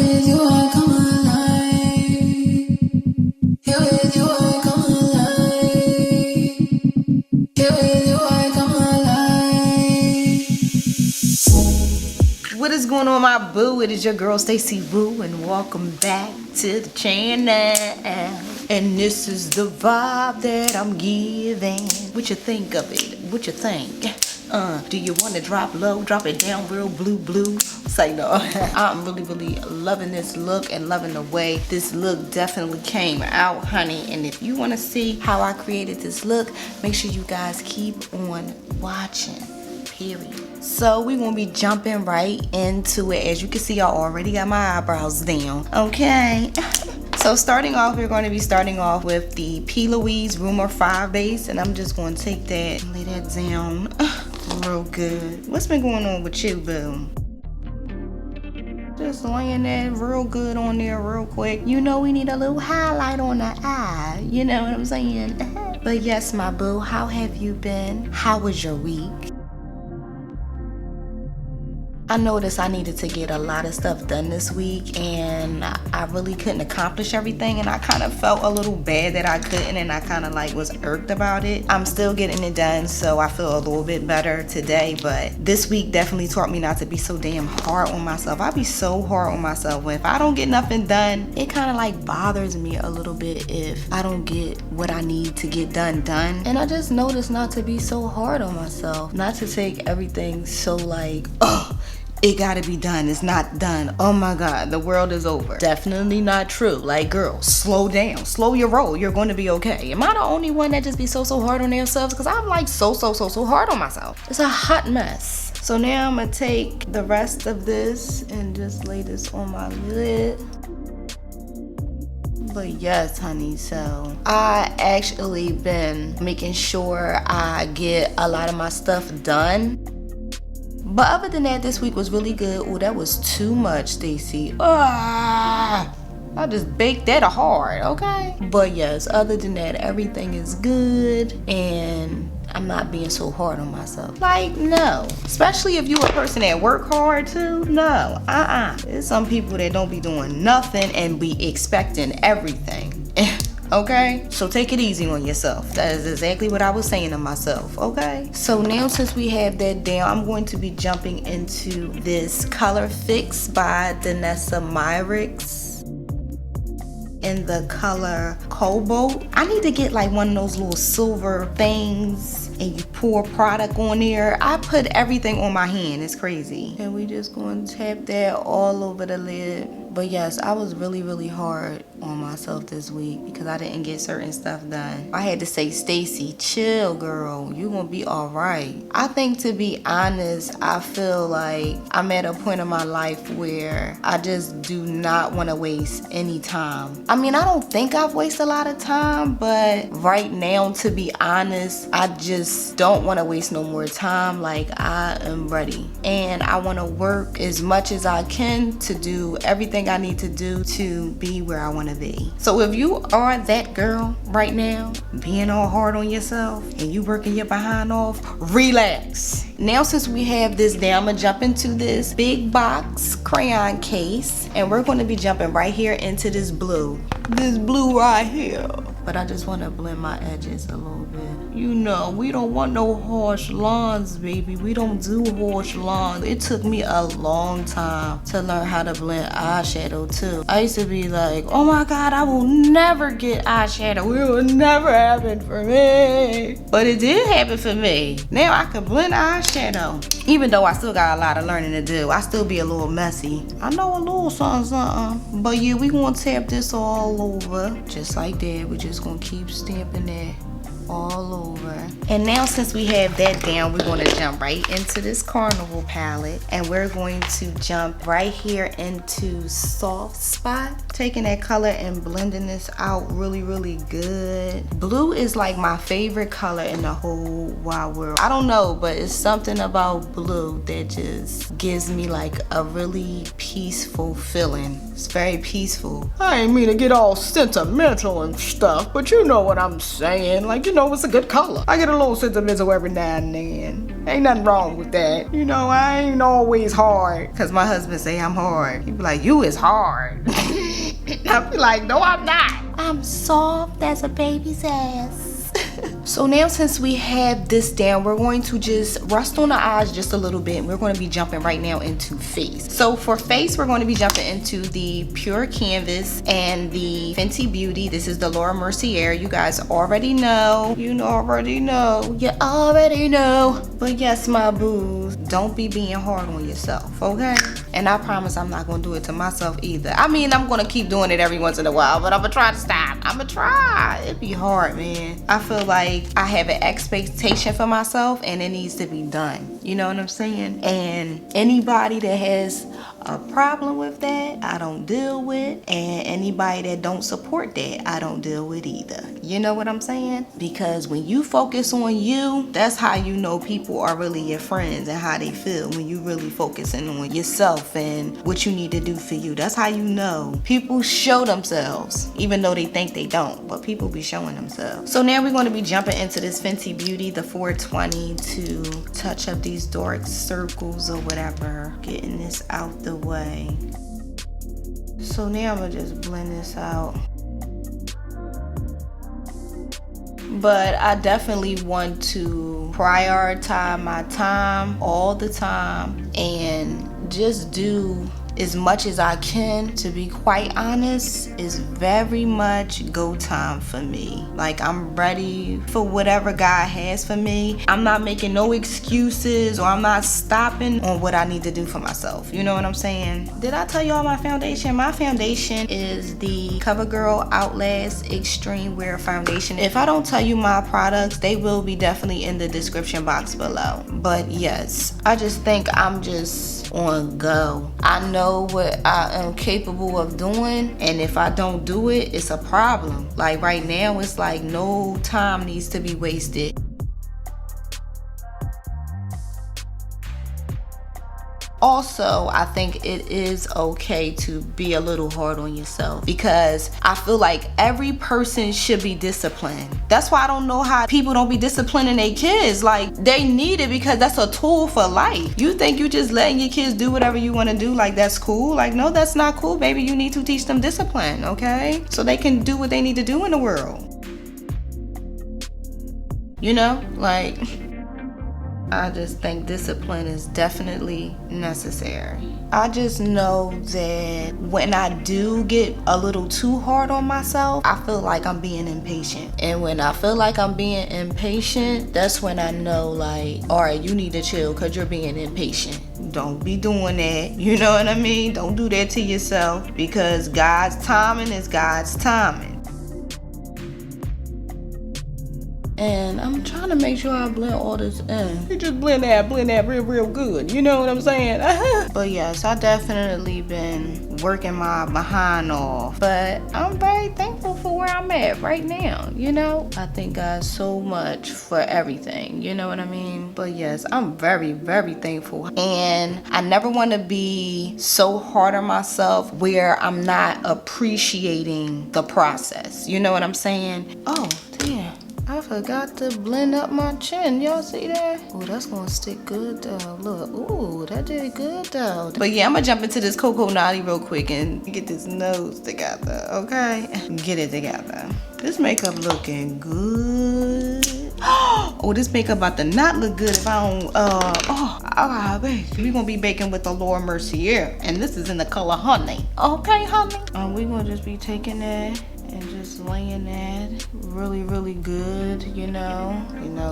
with you I come alive. Here with you I come alive. Here with you I come alive. What is going on, my boo? It is your girl STACIEWO, and welcome back to the channel. And this is the vibe that I'm giving. What you think of it? What you think? Do you want to drop low, drop it down real blue? Say no. I'm really loving this look and loving the way this look definitely came out, honey. And if you want to see how I created this look, make sure you guys keep on watching, period. So we're gonna be jumping right into it. As you can see, I already got my eyebrows down, okay? So starting off, we're going to be starting off with the P. Louise Rumor 5 base, and I'm just going to take that and lay that down real good. What's been going on with you, boo? Just laying that real good on there real quick. You know we need a little highlight on the eye. You know what I'm saying? But yes, my boo, how have you been? How was your week? I noticed I needed to get a lot of stuff done this week, and I really couldn't accomplish everything, and I kind of felt a little bad that I couldn't, and I kind of like was irked about it. I'm still getting it done, so I feel a little bit better today, but this week definitely taught me not to be so damn hard on myself. I be so hard on myself when if I don't get nothing done, it kind of like bothers me a little bit if I don't get what I need to get done. And I just noticed not to be so hard on myself, not to take everything so like, oh, it gotta be done, it's not done, oh my god, the world is over. Definitely not true. Like, girl, slow down, slow your roll, you're gonna be okay. Am I the only one that just be so hard on themselves? Because I'm like so hard on myself. It's a hot mess. So now I'm gonna take the rest of this and just lay this on my lid. But yes, honey, so I actually been making sure I get a lot of my stuff done. But other than that, this week was really good. Oh, that was too much, Stacy. I just baked that hard, okay? But yes, other than that, everything is good, and I'm not being so hard on myself. Like, no. Especially if you a person that work hard too. No, There's some people that don't be doing nothing and be expecting everything. Okay, so take it easy on yourself. That is exactly what I was saying to myself, okay? So now since we have that down, I'm going to be jumping into this Color Fix by Danessa Myricks in the color Cobalt. I need to get like one of those little silver things and you pour product on there. I put everything on my hand, it's crazy. And we just going to tap that all over the lid. But yes, I was really hard on myself this week because I didn't get certain stuff done. I had to say, Stacy, chill, girl. You gonna be all right. I think, to be honest, I feel like I'm at a point in my life where I just do not want to waste any time. I mean, I don't think I've wasted a lot of time, but right now, to be honest, I just don't want to waste no more time. Like, I am ready. And I want to work as much as I can to do everything I need to do to be where I want to be. So if you are that girl right now, being all hard on yourself and you working your behind off, relax. Now since we have this down, I'm gonna jump into this big box crayon case, and we're going to be jumping right here into this blue right here. But I just want to blend my edges a little bit. You know, we don't want no harsh lines, baby. We don't do harsh lines. It took me a long time to learn how to blend eyeshadow too. I used to be like, oh my god, I will never get eyeshadow. It will never happen for me. But it did happen for me. Now I can blend eyeshadow. Even though I still got a lot of learning to do. I still be a little messy. I know a little something. But yeah, we gonna tap this all over. Just like that. We just gonna keep stamping that all over. And now since we have that down, we're going to jump right into this Carnival palette, and we're going to jump right here into Soft Spot, taking that color and blending this out really good. Blue is like my favorite color in the whole wide world. I don't know, but it's something about blue that just gives me like a really peaceful feeling. It's very peaceful. I ain't mean to get all sentimental and stuff, but you know what I'm saying. Like, you know know, it's a good color. I get a little sentimental every now and then. Ain't nothing wrong with that. You know, I ain't always hard. Cause my husband say I'm hard. He be like, you is hard. I be like, no, I'm not. I'm soft as a baby's ass. So now since we have this down, we're going to just rust on the eyes just a little bit. We're going to be jumping right now into face. So for face, we're going to be jumping into the Pure Canvas and the Fenty Beauty. This is the Laura Mercier. You guys already know. You already know. You already know. But yes, my boos, don't be being hard on yourself, okay? And I promise I'm not going to do it to myself either. I mean, I'm going to keep doing it every once in a while, but I'm going to try to stop. I'm going to try. It'd be hard, man. I feel like I have an expectation for myself and it needs to be done. You know what I'm saying? And anybody that has a problem with that, I don't deal with. And anybody that don't support that, I don't deal with either. You know what I'm saying? Because when you focus on you, that's how you know people are really your friends and how they feel when you really focusing on yourself and what you need to do for you. That's how you know people show themselves, even though they think they don't, but people be showing themselves. So now we're going to be jumping into this Fenty Beauty, the 420, to touch up these dark circles or whatever, getting this out the way. So now I'm gonna just blend this out. But I definitely want to prioritize my time all the time and just do as much as I can. To be quite honest, it's very much go time for me. Like, I'm ready for whatever God has for me. I'm not making no excuses, or I'm not stopping on what I need to do for myself. You know what I'm saying? Did I tell y'all my foundation? My foundation is the Covergirl Outlast Extreme Wear Foundation. If I don't tell you my products, they will be definitely in the description box below. But yes, I just think I'm just on go. I know what I am capable of doing, and if I don't do it, it's a problem. Like right now, it's like no time needs to be wasted. Also, I think it is okay to be a little hard on yourself, because I feel like every person should be disciplined. That's why I don't know how people don't be disciplining their kids. Like, they need it because that's a tool for life. You think you just letting your kids do whatever you want to do, like that's cool? Like, no, that's not cool, baby. You need to teach them discipline, okay? So they can do what they need to do in the world. You know, like, I just think discipline is definitely necessary. I just know that when I do get a little too hard on myself, I feel like I'm being impatient. And when I feel like I'm being impatient, that's when I know, like, all right, you need to chill because you're being impatient. Don't be doing that. You know what I mean? Don't do that to yourself, because God's timing is God's timing. And I'm trying to make sure I blend all this in. You just blend that real good. You know what I'm saying? But yes, I definitely been working my behind off. But I'm very thankful for where I'm at right now, you know? I thank God so much for everything, you know what I mean? But yes, I'm very, very thankful. And I never want to be so hard on myself where I'm not appreciating the process. You know what I'm saying? Oh, damn. I forgot to blend up my chin. Y'all see that? Oh, that's gonna stick good though. Look, ooh, that did good though. But yeah, I'm gonna jump into this Coco Naughty real quick and get this nose together, okay? Get it together. This makeup looking good. Oh, this makeup about to not look good if I don't, I gotta bake. We gonna be baking with the Laura Mercier, and this is in the color Honey. Okay, honey? We gonna just be taking that and just laying that really good, you know,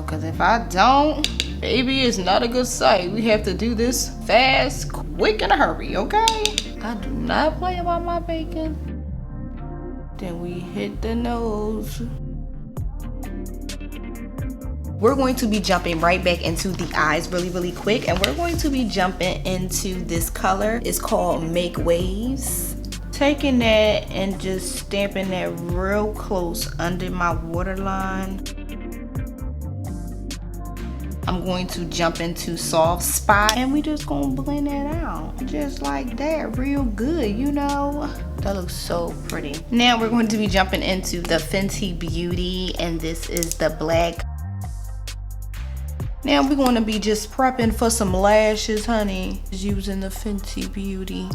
because if I don't, baby, it's not a good sight. We have to do this fast, quick, in a hurry, okay? I do not play about my bacon. Then we hit the nose. We're going to be jumping right back into the eyes really quick, and we're going to be jumping into this color. It's called Make Waves. Taking that and just stamping that real close under my waterline. I'm going to jump into soft spot and we just gonna blend that out just like that, real good, you know. That looks so pretty. Now we're going to be jumping into the Fenty Beauty, and this is the black. Now we're going to be just prepping for some lashes, honey, using the Fenty Beauty.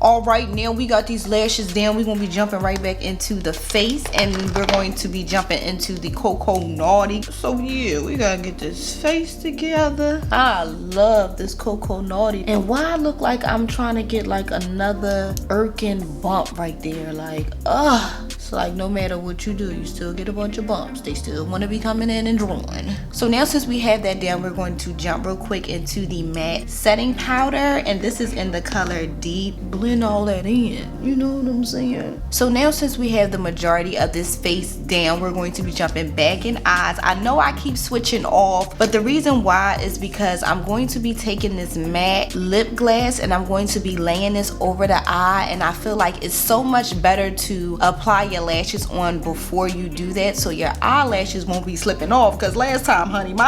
All right, now we got these lashes down. We're gonna be jumping right back into the face, and we're going to be jumping into the Cocoa Naughty. So yeah, we gotta get this face together. I love this Cocoa Naughty. And why I look like I'm trying to get like another Irkin bump right there, like it's like no matter what you do, you still get a bunch of bumps. They still want to be coming in and drawing. So now since we have that down, we're going to jump real quick into the matte setting powder, and this is in the color Deep. Blend all that in, you know what I'm saying? So now since we have the majority of this face down, we're going to be jumping back in eyes. I know I keep switching off, but the reason why is because I'm going to be taking this matte lip gloss and I'm going to be laying this over the eye, and I feel like it's so much better to apply your lashes on before you do that so your eyelashes won't be slipping off. Because last time, honey, my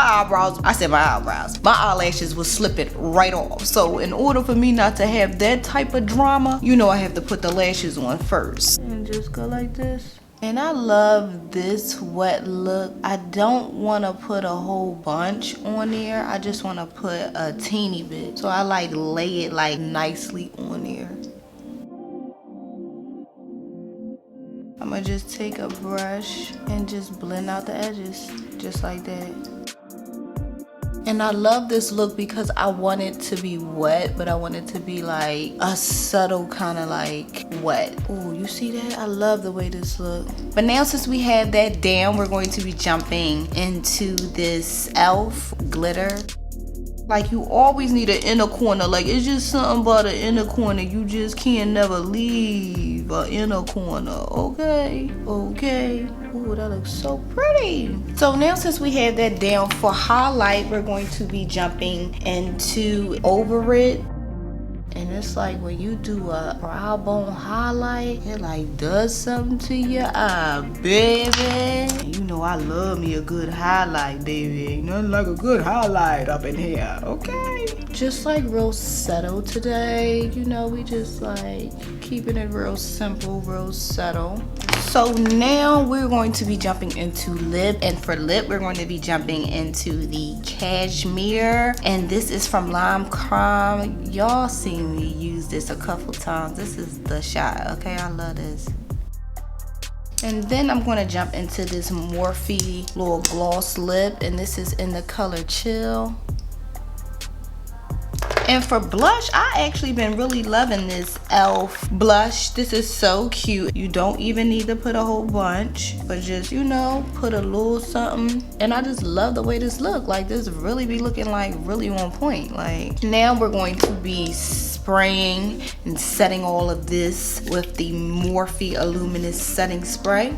eyelashes was slipping right off. So in order for me not to have that type of drama, you know I have to put the lashes on first. And just go like this. And I love this wet look. I don't want to put a whole bunch on there. I just want to put a teeny bit. So I like lay it like nicely on there. I'm gonna just take a brush and just blend out the edges just like that. And I love this look because I want it to be wet, but I want it to be like a subtle kind of like wet. Oh, you see that? I love the way this looks. But now since we have that down, we're going to be jumping into this e.l.f. glitter. Like, you always need an inner corner. Like, it's just something about an inner corner. You just can't never leave an inner corner. Okay? Okay. Ooh, that looks so pretty. So now since we have that down, for highlight, we're going to be jumping into Over It. And it's like when you do a brow bone highlight, it like does something to your eye, baby. You know I love me a good highlight, baby. Ain't nothing like a good highlight up in here, okay? Just like real subtle today. You know, we just like keeping it real simple, real subtle. So now we're going to be jumping into lip, and for lip we're going to be jumping into the Cashmere, and this is from Lime Crime. Y'all seen me use this a couple times. This is the shot, okay? I love this. And then I'm going to jump into this Morphe little gloss lip, and this is in the color Chill. And for blush, I actually been really loving this e.l.f. blush. This is so cute. You don't even need to put a whole bunch, but just, you know, put a little something. And I just love the way this look. Like, this really be looking like really on point. Like, now we're going to be spraying and setting all of this with the Morphe Aluminus setting spray.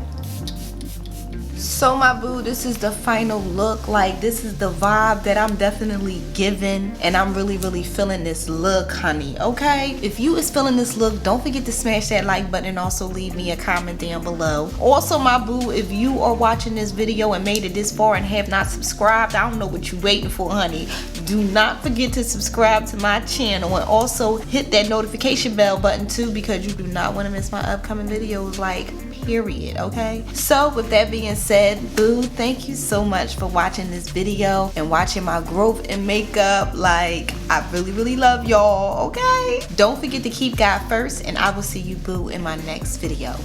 So my boo, this is the final look. Like, this is the vibe that I'm definitely giving, and I'm really feeling this look, honey, okay? If you is feeling this look, don't forget to smash that like button and also leave me a comment down below. Also my boo, if you are watching this video and made it this far and have not subscribed, I don't know what you're waiting for, honey. Do not forget to subscribe to my channel, and also hit that notification bell button too, because you do not want to miss my upcoming videos, like, period, okay? So with that being said, boo, thank you so much for watching this video and watching my growth in makeup. Like, I really love y'all, okay? Don't forget to keep God first, and I will see you, boo, in my next video.